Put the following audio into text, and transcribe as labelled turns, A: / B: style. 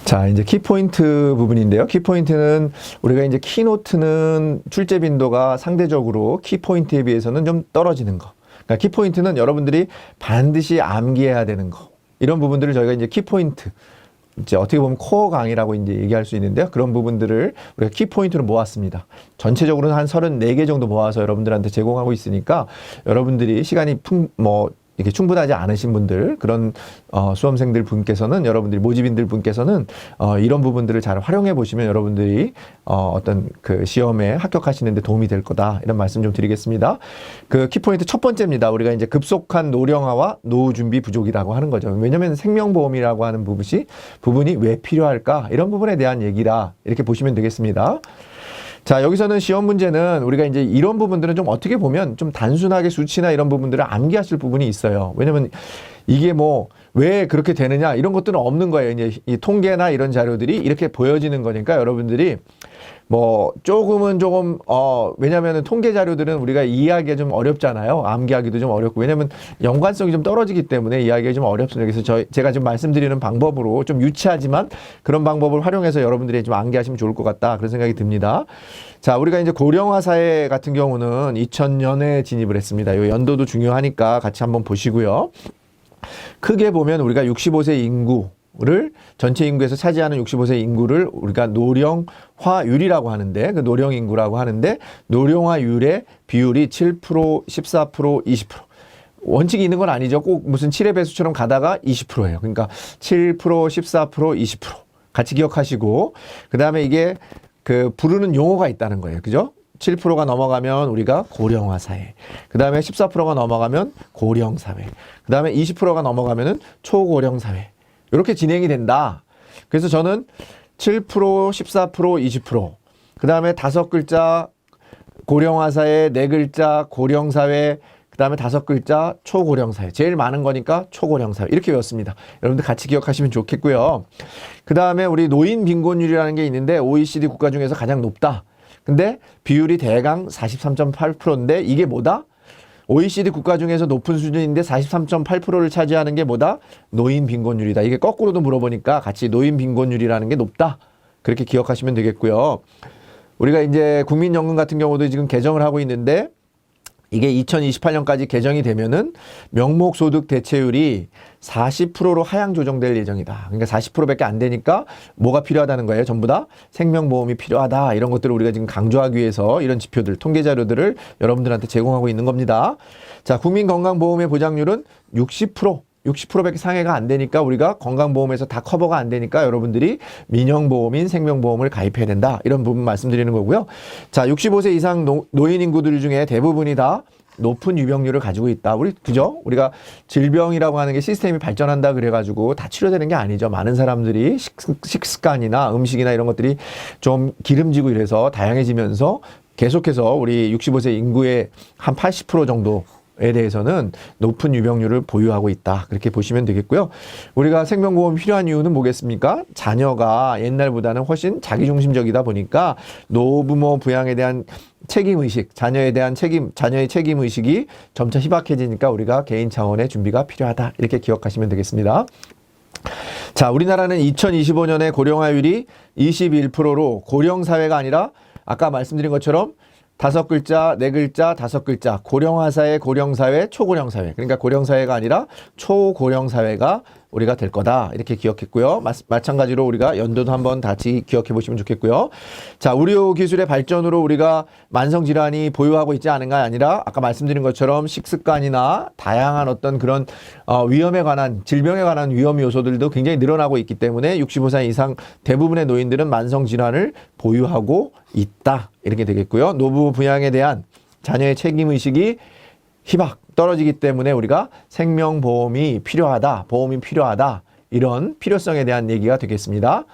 A: 자, 이제 키포인트 부분인데요. 키포인트는 우리가 이제 키노트는 출제 빈도가 상대적으로 키포인트에 비해서는 좀 떨어지는 거. 그러니까 키포인트는 여러분들이 반드시 암기해야 되는 거. 이런 부분들을 저희가 이제 키포인트, 이제 어떻게 보면 코어 강의라고 이제 얘기할 수 있는데요. 그런 부분들을 우리가 키포인트로 모았습니다. 전체적으로는 한 34개 정도 모아서 여러분들한테 제공하고 있으니까 여러분들이 시간이 이렇게 충분하지 않으신 분들, 그런 수험생들 분께서는, 여러분들이 모집인들 분께서는 이런 부분들을 잘 활용해 보시면 여러분들이 어떤 그 시험에 합격하시는 데 도움이 될 거다, 이런 말씀 좀 드리겠습니다. 그 키포인트 첫 번째입니다. 우리가 이제 급속한 노령화와 노후 준비 부족이라고 하는 거죠. 왜냐면 생명보험이라고 하는 부분이 왜 필요할까, 이런 부분에 대한 얘기라 이렇게 보시면 되겠습니다. 자, 여기서는 시험 문제는 우리가 이제 이런 부분들은 좀 어떻게 보면 좀 단순하게 수치나 이런 부분들을 암기하실 부분이 있어요. 왜냐면 이게 왜 그렇게 되느냐, 이런 것들은 없는 거예요. 이제 이 통계나 이런 자료들이 이렇게 보여지는 거니까 여러분들이 조금 왜냐면은 통계 자료들은 우리가 이해하기가 좀 어렵잖아요. 암기하기도 좀 어렵고. 왜냐면 연관성이 좀 떨어지기 때문에 이해하기가 좀 어렵습니다. 그래서 제가 지금 말씀드리는 방법으로 좀 유치하지만 그런 방법을 활용해서 여러분들이 좀 암기하시면 좋을 것 같다, 그런 생각이 듭니다. 자, 우리가 이제 고령화 사회 같은 경우는 2000년에 진입을 했습니다. 이 연도도 중요하니까 같이 한번 보시고요. 크게 보면 우리가 65세 인구를, 전체 인구에서 차지하는 65세 인구를 우리가 노령화율이라고 하는데, 그 노령인구라고 하는데, 노령화율의 비율이 7%, 14%, 20%. 원칙이 있는 건 아니죠. 꼭 무슨 7의 배수처럼 가다가 20%예요. 그러니까 7%, 14%, 20%. 같이 기억하시고, 그 다음에 이게 그 부르는 용어가 있다는 거예요. 그죠? 7%가 넘어가면 우리가 고령화 사회, 그 다음에 14%가 넘어가면 고령 사회, 그 다음에 20%가 넘어가면은 초고령 사회, 이렇게 진행이 된다. 그래서 저는 7%, 14%, 20%, 그 다음에 5글자 고령화 사회, 4글자 고령 사회, 그 다음에 5글자 초고령 사회, 제일 많은 거니까 초고령 사회, 이렇게 외웠습니다. 여러분들 같이 기억하시면 좋겠고요. 그 다음에 우리 노인 빈곤율이라는 게 있는데 OECD 국가 중에서 가장 높다. 근데 비율이 대강 43.8%인데 이게 뭐다? OECD 국가 중에서 높은 수준인데 43.8%를 차지하는 게 뭐다? 노인 빈곤율이다. 이게 거꾸로도 물어보니까 같이 노인 빈곤율이라는 게 높다, 그렇게 기억하시면 되겠고요. 우리가 이제 국민연금 같은 경우도 지금 개정을 하고 있는데, 이게 2028년까지 개정이 되면은 명목소득 대체율이 40%로 하향 조정될 예정이다. 그러니까 40%밖에 안 되니까 뭐가 필요하다는 거예요? 전부 다 생명보험이 필요하다. 이런 것들을 우리가 지금 강조하기 위해서 이런 지표들, 통계 자료들을 여러분들한테 제공하고 있는 겁니다. 자, 국민건강보험의 보장률은 60%밖에 상해가 안 되니까 우리가 건강보험에서 다 커버가 안 되니까 여러분들이 민영보험인 생명보험을 가입해야 된다, 이런 부분 말씀드리는 거고요. 자, 65세 이상 노인 인구들 중에 대부분이 다 높은 유병률을 가지고 있다. 그죠? 우리가 질병이라고 하는 게 시스템이 발전한다 그래가지고 다 치료되는 게 아니죠. 많은 사람들이 식습관이나 음식이나 이런 것들이 좀 기름지고 이래서 다양해지면서 계속해서 우리 65세 인구의 한 80% 정도 에 대해서는 높은 유병률을 보유하고 있다, 그렇게 보시면 되겠고요. 우리가 생명보험이 필요한 이유는 뭐겠습니까? 자녀가 옛날보다는 훨씬 자기중심적이다 보니까 노부모 부양에 대한 책임의식, 자녀에 대한 자녀의 책임의식이 점차 희박해지니까 우리가 개인 차원의 준비가 필요하다, 이렇게 기억하시면 되겠습니다. 자, 우리나라는 2025년에 고령화율이 21%로 고령사회가 아니라 아까 말씀드린 것처럼 5글자, 4글자, 5글자, 고령화사회, 고령사회, 초고령사회. 그러니까 고령사회가 아니라 초고령사회가 우리가 될 거다, 이렇게 기억했고요. 마찬가지로 우리가 연도도 한번 같이 기억해 보시면 좋겠고요. 자, 의료기술의 발전으로 우리가 만성질환이 보유하고 있지 않은가 아니라 아까 말씀드린 것처럼 식습관이나 다양한 어떤 그런 위험에 관한, 질병에 관한 위험 요소들도 굉장히 늘어나고 있기 때문에 65세 이상 대부분의 노인들은 만성질환을 보유하고 있다, 이렇게 되겠고요. 노부 부양에 대한 자녀의 책임의식이 희박 떨어지기 때문에 우리가 생명보험이 필요하다, 보험이 필요하다, 이런 필요성에 대한 얘기가 되겠습니다.